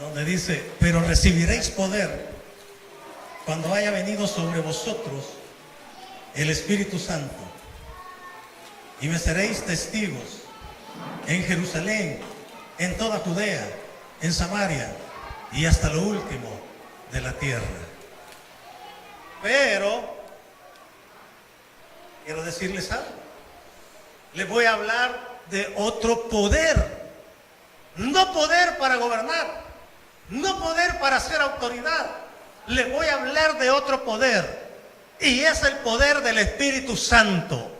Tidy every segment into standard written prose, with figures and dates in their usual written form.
donde dice, pero recibiréis poder cuando haya venido sobre vosotros el Espíritu Santo, y me seréis testigos en Jerusalén, en toda Judea, en Samaria y hasta lo último de la tierra. Pero quiero decirles algo. Les voy a hablar de otro poder. No poder para gobernar, no poder para ser autoridad. Les voy a hablar de otro poder, y es el poder del Espíritu Santo.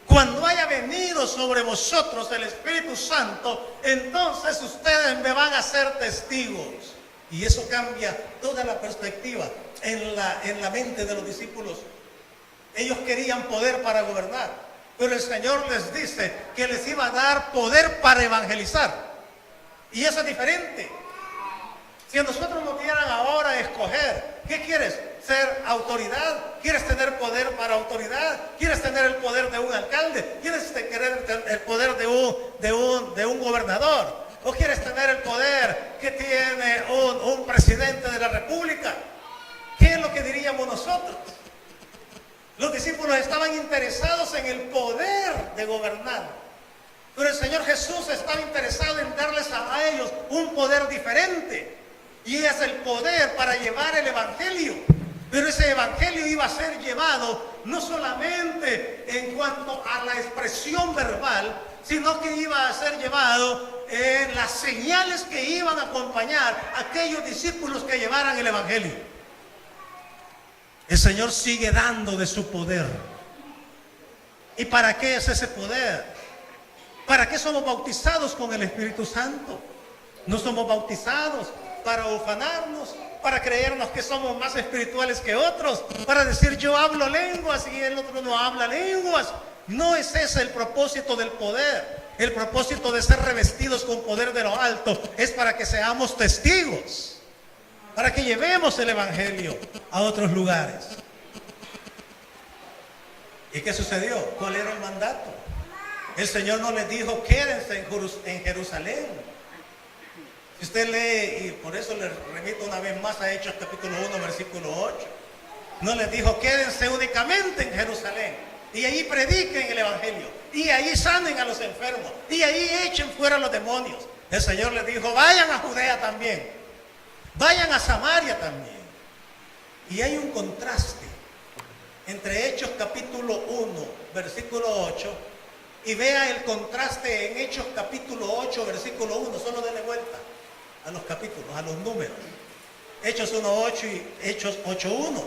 Cuando haya venido sobre vosotros el Espíritu Santo, entonces ustedes me van a ser testigos. Y eso cambia toda la perspectiva en la mente de los discípulos. Ellos querían poder para gobernar, pero el Señor les dice que les iba a dar poder para evangelizar. Y eso es diferente. Si a nosotros nos dieran ahora a escoger, ¿qué quieres? ¿Ser autoridad? ¿Quieres tener poder para autoridad? ¿Quieres tener el poder de un alcalde? ¿Quieres tener el poder de un gobernador? ¿O quieres tener el poder que tiene un presidente de la república? ¿Qué es lo que diríamos nosotros? Los discípulos estaban interesados en el poder de gobernar. Pero el Señor Jesús estaba interesado en darles a ellos un poder diferente. Y es el poder para llevar el Evangelio. Pero ese Evangelio iba a ser llevado no solamente en cuanto a la expresión verbal, sino que iba a ser llevado en las señales que iban a acompañar a aquellos discípulos que llevaran el Evangelio. El Señor sigue dando de su poder. ¿Y para qué es ese poder? ¿Para qué somos bautizados con el Espíritu Santo? No somos bautizados para ufanarnos, para creernos que somos más espirituales que otros, para decir yo hablo lenguas y el otro no habla lenguas. No es ese el propósito del poder. El propósito de ser revestidos con poder de lo alto es para que seamos testigos, para que llevemos el Evangelio a otros lugares. ¿Y qué sucedió? ¿Cuál era el mandato? El Señor no les dijo quédense en Jerusalén. Si usted lee, y por eso le remito una vez más a Hechos capítulo 1 versículo 8, no les dijo quédense únicamente en Jerusalén y allí prediquen el Evangelio y allí sanen a los enfermos y allí echen fuera a los demonios. El Señor les dijo vayan a Judea también, vayan a Samaria también. Y hay un contraste entre Hechos capítulo 1 versículo 8 y vea el contraste en Hechos capítulo 8 versículo 1. Solo denle vuelta a los capítulos, a los números. Hechos 1:8 y Hechos 8:1.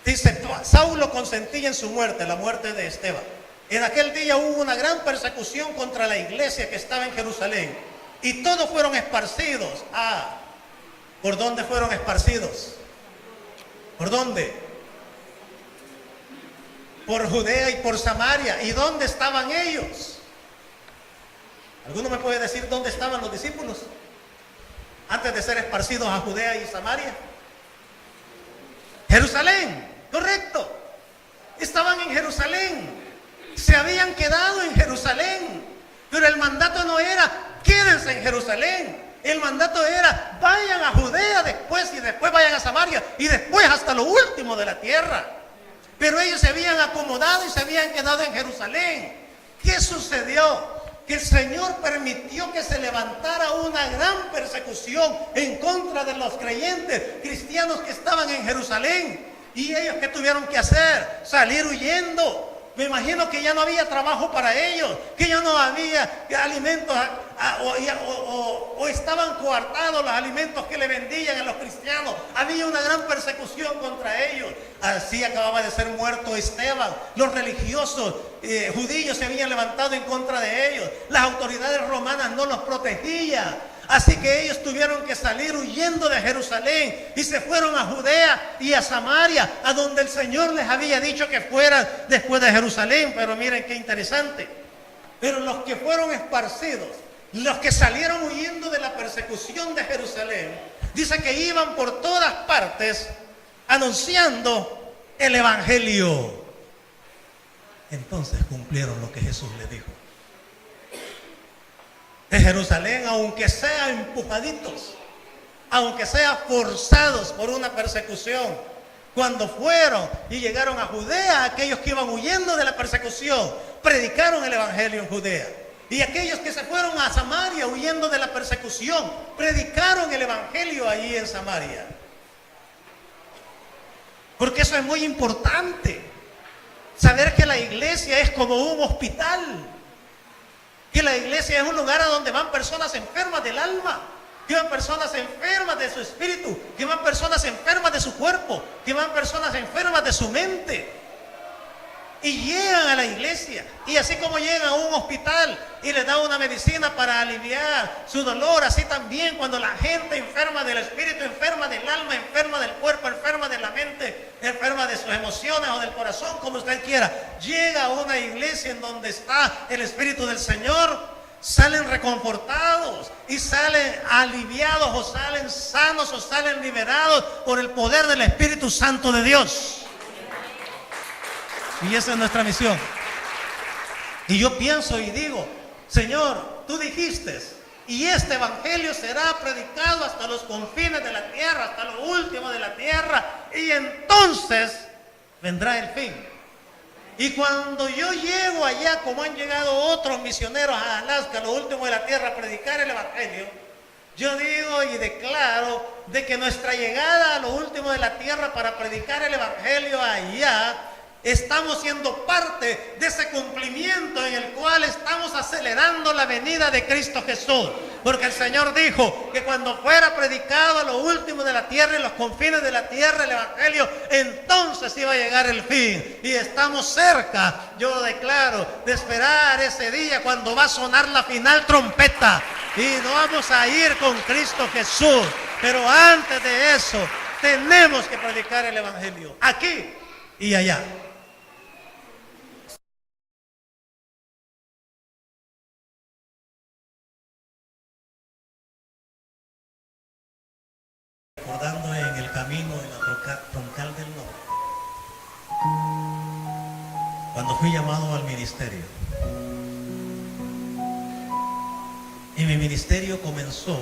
Dice, Saulo consentía en su muerte, la muerte de Esteban. En aquel día hubo una gran persecución contra la iglesia que estaba en Jerusalén, y todos fueron esparcidos. ¿Por dónde fueron esparcidos? ¿Por dónde? Por Judea y por Samaria. ¿Y dónde estaban ellos? ¿Alguno me puede decir dónde estaban los discípulos antes de ser esparcidos a Judea y Samaria? Jerusalén, correcto. Estaban en Jerusalén. Se habían quedado en Jerusalén. Pero el mandato no era quédense en Jerusalén. El mandato era vayan a Judea después, y después vayan a Samaria, y después hasta lo último de la tierra. Pero ellos se habían acomodado y se habían quedado en Jerusalén. ¿Qué sucedió? Que el Señor permitió que se levantara una gran persecución en contra de los creyentes cristianos que estaban en Jerusalén. ¿Y ellos qué tuvieron que hacer? Salir huyendo. Me imagino que ya no había trabajo para ellos, que ya no había alimentos o estaban coartados los alimentos que le vendían a los cristianos. Había una gran persecución contra ellos. Así acababa de ser muerto Esteban. Los religiosos judíos se habían levantado en contra de ellos. Las autoridades romanas no los protegían. Así que ellos tuvieron que salir huyendo de Jerusalén y se fueron a Judea y a Samaria, a donde el Señor les había dicho que fueran después de Jerusalén. Pero miren qué interesante. Pero los que fueron esparcidos, los que salieron huyendo de la persecución de Jerusalén, dice que iban por todas partes anunciando el Evangelio. Entonces cumplieron lo que Jesús les dijo. Jerusalén, aunque sea empujaditos, aunque sea forzados por una persecución. Cuando fueron y llegaron a Judea, aquellos que iban huyendo de la persecución, predicaron el evangelio en Judea. Y aquellos que se fueron a Samaria huyendo de la persecución, predicaron el evangelio allí en Samaria. Porque eso es muy importante. Saber que la iglesia es como un hospital. Que la iglesia es un lugar a donde van personas enfermas del alma, que van personas enfermas de su espíritu, que van personas enfermas de su cuerpo, que van personas enfermas de su mente. Y llegan a la iglesia, y así como llegan a un hospital y les dan una medicina para aliviar su dolor, así también cuando la gente enferma del espíritu, enferma del alma, enferma del cuerpo, enferma de la mente, enferma de sus emociones o del corazón, como usted quiera, llega a una iglesia en donde está el Espíritu del Señor, salen reconfortados y salen aliviados o salen sanos o salen liberados por el poder del Espíritu Santo de Dios. Y esa es nuestra misión. Y yo pienso y digo, Señor, tú dijiste, y este evangelio será predicado hasta los confines de la tierra, hasta lo último de la tierra, y entonces vendrá el fin. Y cuando yo llego allá, como han llegado otros misioneros a Alaska, lo último de la tierra, a predicar el evangelio, yo digo y declaro de que nuestra llegada a lo último de la tierra para predicar el evangelio allá, estamos siendo parte de ese cumplimiento en el cual estamos acelerando la venida de Cristo Jesús. Porque el Señor dijo que cuando fuera predicado a lo último de la tierra y los confines de la tierra el evangelio, entonces iba a llegar el fin. Y estamos cerca, yo lo declaro, de esperar ese día cuando va a sonar la final trompeta. Y nos vamos a ir con Cristo Jesús. Pero antes de eso, tenemos que predicar el evangelio aquí y allá. Recordando en el camino en la troncal del norte, cuando fui llamado al ministerio, y mi ministerio comenzó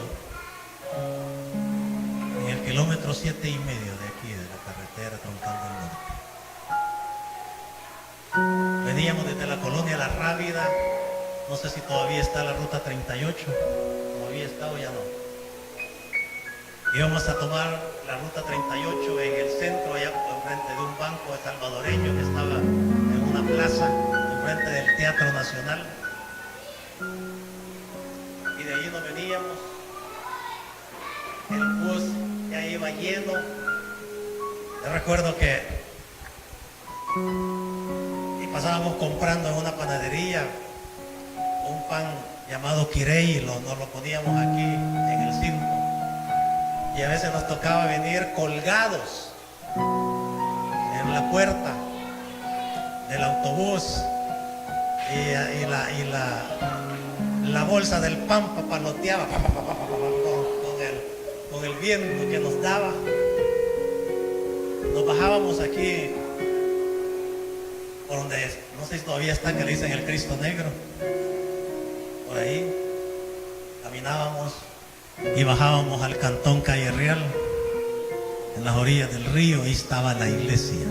en el kilómetro 7,5 de aquí, de la carretera troncal del norte. Veníamos desde la colonia La Rábida, no sé si todavía está la ruta 38, todavía está o ya no. Íbamos a tomar la ruta 38 en el centro, allá enfrente de un banco salvadoreño que estaba en una plaza, enfrente del Teatro Nacional. Y de allí nos veníamos, el bus ya iba lleno. Yo recuerdo que y pasábamos comprando en una panadería un pan llamado Quirey, nos lo poníamos aquí en el cinto. Y a veces nos tocaba venir colgados en la puerta del autobús y la bolsa del pan papaloteaba con el viento que nos daba. Nos bajábamos aquí por donde, no sé si todavía está, que le dicen el Cristo Negro. Por ahí caminábamos y bajábamos al cantón Calle Real, en las orillas del río. Ahí estaba la iglesia.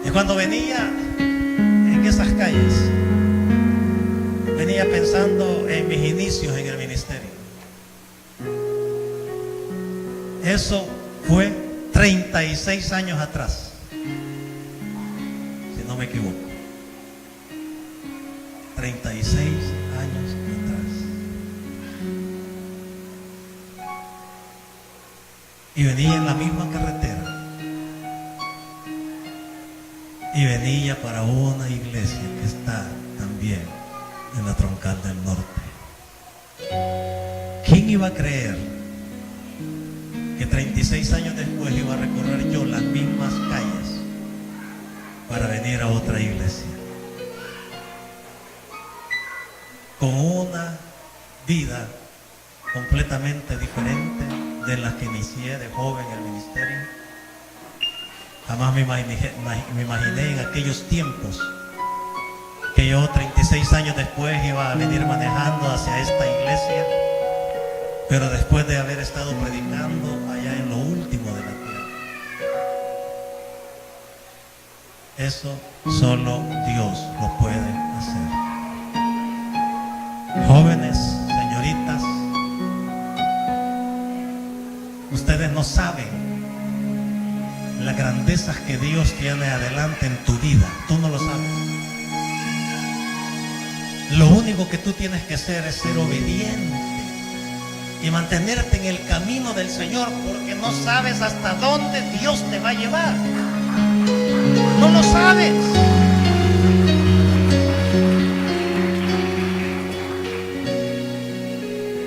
Y cuando venía en esas calles, venía pensando en mis inicios en el ministerio. Eso fue 36 años atrás, si no me equivoco. 36 años atrás. Y venía en la misma carretera. Y venía para una iglesia que está también en la troncal del norte. ¿Quién iba a creer que 36 años después iba a recorrer yo las mismas calles para venir a otra iglesia? Con una vida completamente diferente de la que inicié de joven el ministerio. Jamás me imaginé en aquellos tiempos que yo 36 años después iba a venir manejando hacia esta iglesia, pero después de haber estado predicando allá en lo último de la tierra. Eso solo Dios lo puede hacer. Jóvenes, señoritas, ustedes no saben las grandezas que Dios tiene adelante en tu vida. Tú no lo sabes. Lo único que tú tienes que hacer es ser obediente y mantenerte en el camino del Señor, porque no sabes hasta dónde Dios te va a llevar. No lo sabes.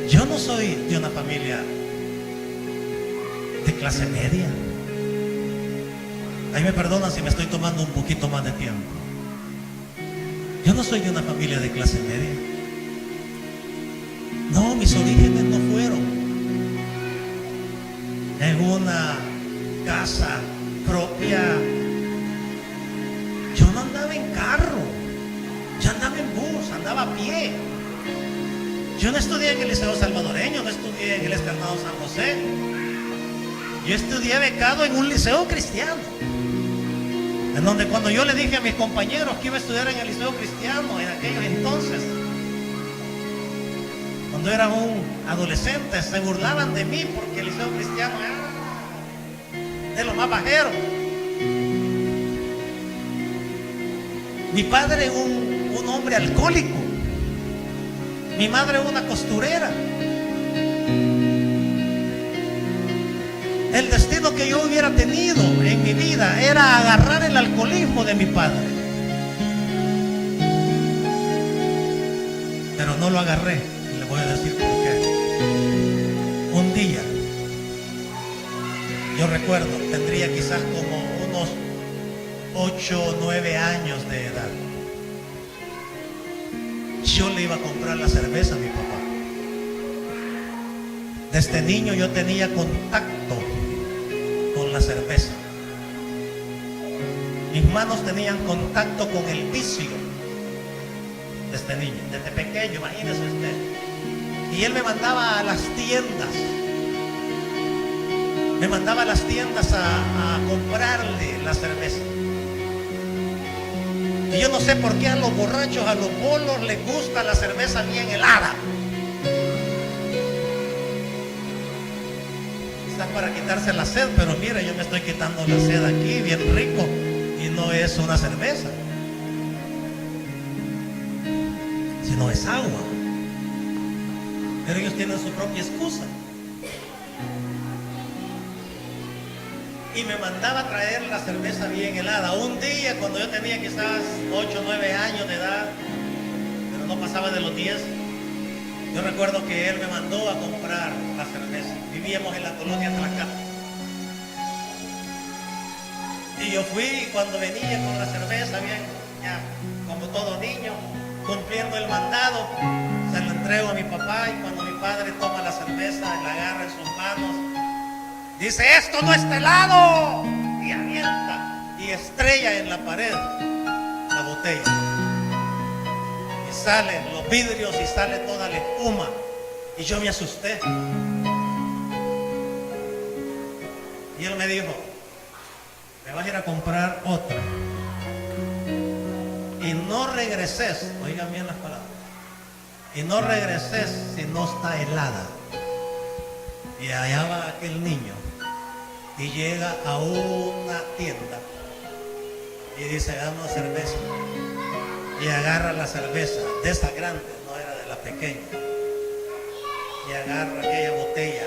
Yo no soy de una familia de clase media. Ahí me perdonan si me estoy tomando un poquito más de tiempo. Yo no soy de una familia de clase media. No, mis orígenes no fueron en una casa propia. Yo no andaba en carro, yo andaba en bus, andaba a pie. Yo no estudié en el Liceo Salvadoreño, no estudié en el Externado San José. Yo estudié becado en un liceo cristiano, en donde cuando yo le dije a mis compañeros que iba a estudiar en el liceo cristiano en aquellos entonces, cuando era un adolescente, se burlaban de mí porque el liceo cristiano era de lo más bajero. Mi padre un hombre alcohólico, mi madre una costurera. El destino que yo hubiera tenido en mi vida era agarrar el alcoholismo de mi padre, pero no lo agarré, y le voy a decir por qué. Un día, yo recuerdo, tendría quizás como unos 8 o 9 años de edad. Yo le iba a comprar la cerveza a mi papá. Desde niño yo tenía contacto con la cerveza. Mis manos tenían contacto con el vicio desde niño, desde pequeño, imagínese usted. Y él me mandaba a las tiendas. Me mandaba a las tiendas a comprarle la cerveza. Y yo no sé por qué a los borrachos, a los bolos les gusta la cerveza bien helada. Quizás para quitarse la sed, pero mire, yo me estoy quitando la sed aquí, bien rico, y no es una cerveza, sino es agua. Pero ellos tienen su propia excusa. Y me mandaba a traer la cerveza bien helada. Un día, cuando yo tenía quizás 8 o 9 años de edad, pero no pasaba de los 10, yo recuerdo que él me mandó a comprar la cerveza. Vivíamos en la colonia Atlacá. Y yo fui, y cuando venía con la cerveza, bien, ya como todo niño, cumpliendo el mandado, se lo entrego a mi papá, y cuando mi padre toma la cerveza, la agarra en sus manos, dice: esto no está helado, y avienta y estrella en la pared la botella, y salen los vidrios y sale toda la espuma, y yo me asusté. Y él me dijo: me vas a ir a comprar otra y no regreses, oigan bien las palabras, y no regreses si no está helada. Y allá va aquel niño y llega a una tienda y dice: dame una cerveza. Y agarra la cerveza, de esa grande, no era de la pequeña, y agarra aquella botella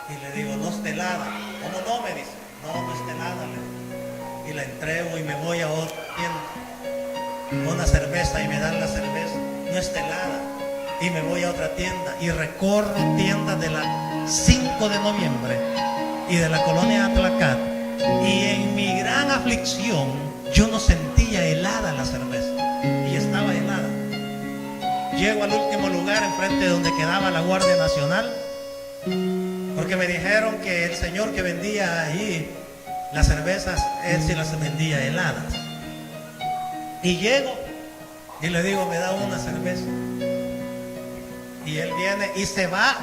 y le digo: no está helada. ¿Cómo no? Me dice: no está helada. Y la entrego y me voy a otra tienda, una cerveza, y me dan la cerveza, no está helada. Y me voy a otra tienda y recorro tiendas de la 5 de noviembre y de la colonia Atlacá, y en mi gran aflicción yo no sentía helada la cerveza, y estaba helada. Llego al último lugar, enfrente de donde quedaba la Guardia Nacional, porque me dijeron que el señor que vendía ahí las cervezas, él sí las vendía heladas. Y llego y le digo, me da una cerveza. Y él viene y se va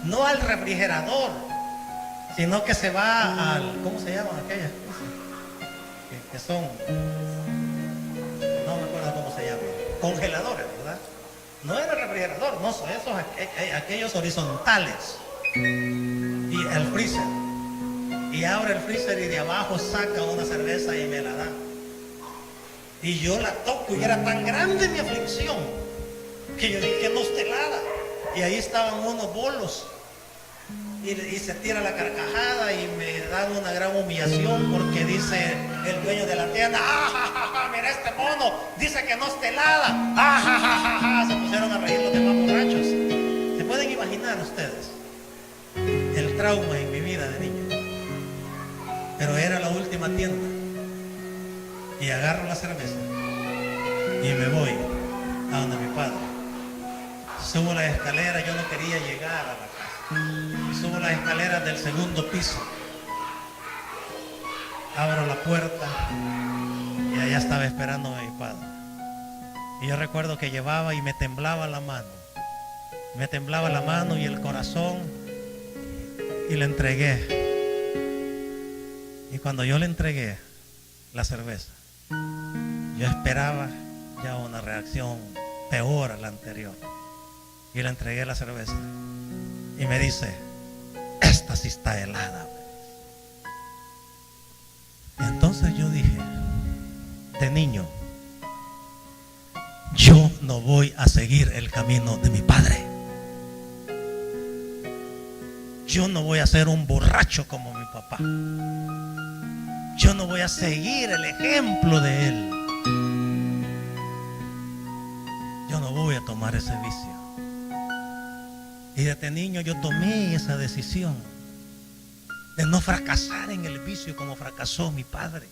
no al refrigerador, sino que se va ¿cómo se llaman aquellas cosas? Que son, no me acuerdo cómo se llaman, congeladores, ¿verdad? No era refrigerador, no, son esos aquellos horizontales. Y el freezer. Y abre el freezer y de abajo saca una cerveza y me la da. Y yo la toco y era tan grande mi aflicción que yo dije, no está helada. Y ahí estaban unos bolos. Y se tira la carcajada y me dan una gran humillación porque dice el dueño de la tienda, ¡ah, ja, ja, ja! Mira este mono, dice que no está helada. ¡Ah, ja, ja, ja, ja! Se pusieron a reír los demás borrachos. ¿Se pueden imaginar ustedes el trauma en mi vida de niño? Pero era la última tienda. Y agarro la cerveza y me voy a donde mi padre. Subo la escalera, yo no quería llegar a la casa. Subo las escaleras del segundo piso. Abro la puerta y allá estaba esperándome mi padre. Y yo recuerdo que llevaba y me temblaba la mano. Me temblaba la mano y el corazón y le entregué. Y cuando yo le entregué la cerveza, yo esperaba ya una reacción peor a la anterior. Y le entregué la cerveza. Y me dice, esta sí está helada. Y entonces yo dije, de niño, yo no voy a seguir el camino de mi padre. Yo no voy a ser un borracho como mi papá. Yo no voy a seguir el ejemplo de él. Yo no voy a tomar ese vicio. Y desde niño yo tomé esa decisión de no fracasar en el vicio como fracasó mi padre.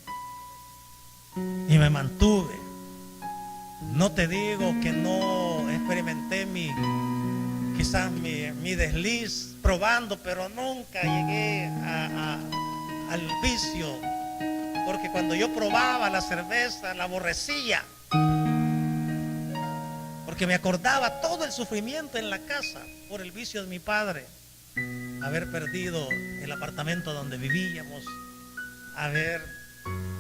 Y me mantuve. No te digo que no experimenté quizás mi desliz probando, pero nunca llegué al vicio. Porque cuando yo probaba la cerveza la aborrecía. Porque me acordaba todo el sufrimiento en la casa por el vicio de mi padre. Haber perdido el apartamento donde vivíamos, haber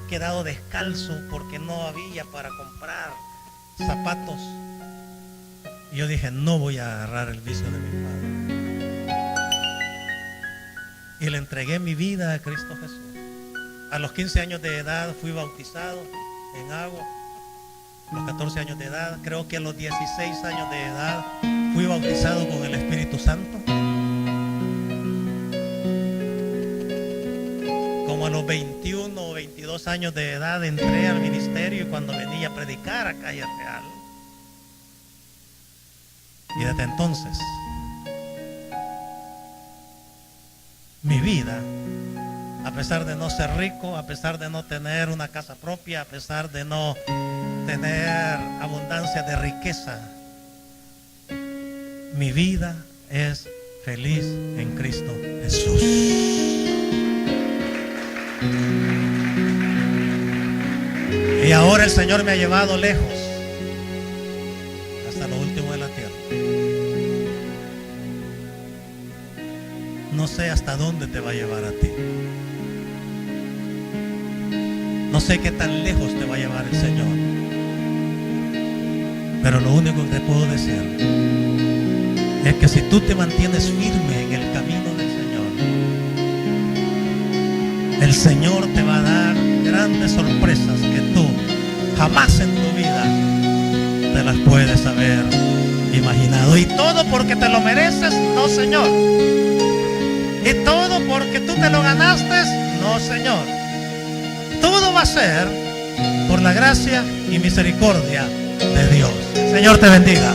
quedado descalzo porque no había para comprar zapatos. Y yo dije, no voy a agarrar el vicio de mi padre. Y le entregué mi vida a Cristo Jesús. A los 15 años de edad fui bautizado en agua. A los 14 años de edad, creo que a los 16 años de edad fui bautizado con el Espíritu Santo. Como a los 21 o 22 años de edad entré al ministerio y cuando venía a predicar a Calle Real. Y desde entonces mi vida, a pesar de no ser rico, a pesar de no tener una casa propia, a pesar de no tener abundancia de riqueza, mi vida es feliz en Cristo Jesús. Y ahora el Señor me ha llevado lejos, hasta lo último de la tierra. No sé hasta dónde te va a llevar a ti. No sé qué tan lejos te va a llevar el Señor. Pero lo único que te puedo decir es que si tú te mantienes firme en el camino del Señor, el Señor te va a dar grandes sorpresas que tú jamás en tu vida te las puedes haber imaginado. Y todo porque te lo mereces, no, Señor. Y todo porque tú te lo ganaste, no, Señor. Todo va a ser por la gracia y misericordia de Dios. Señor te bendiga.